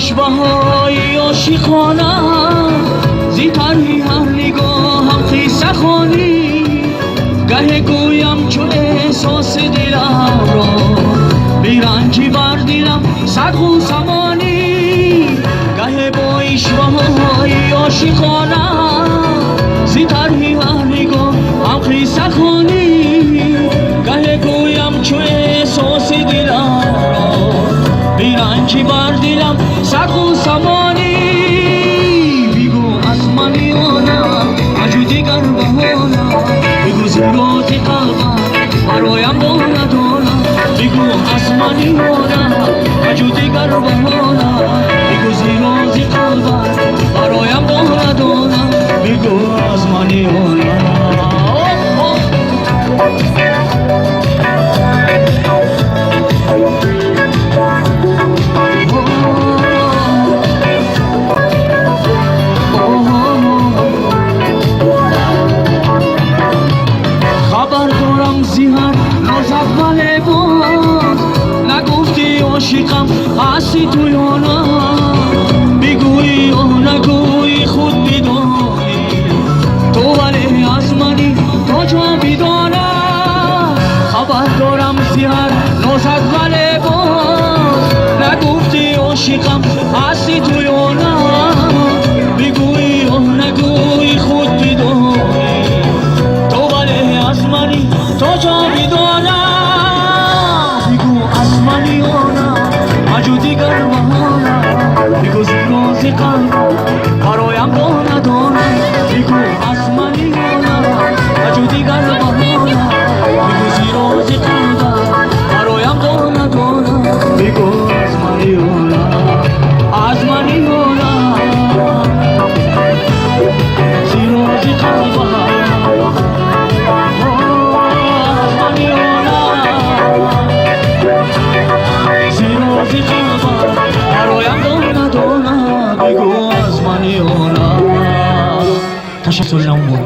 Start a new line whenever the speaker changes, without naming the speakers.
اشباهای عاشقانه زیتری هر نگاهم قصه خوانی گه گویم چو احساس دلم را بیرنجی بر دلم صد غوسمانی گه با اشباهای عاشقانه زیتری هر نگاهم قصه خوانی گه گویم چو احساس دلم را بیرنجی بر دلم صد غوسمانی بگو از من یانم اجو دیگر بهانم بگو زیرات قلبم برایم ندانم بگو از من یانم اجو دیگر بهانم بگو زیرات قلبم برایم ندانم بگو از من یانم عاشقم هستی تو یا نه بگویی یا نگویی خود بدانی تو ولی از منی تا جا بدانه خبر دارم زیاد نازد ولی باز نگفتی عاشقم هستی تو یا نه بگویی یا نگویی خود بدانی تو ولی از منی تا جا بدانه بگو از منی یا نه اجو دیگر بهانم بگو زیراز قلبم برایم ندانم بگو از من یانم اجو دیگر بهانم بگو زیراز قلبم برایم ندانم بگو از من یانم از من یانم زیراز قلبم تشکر نمون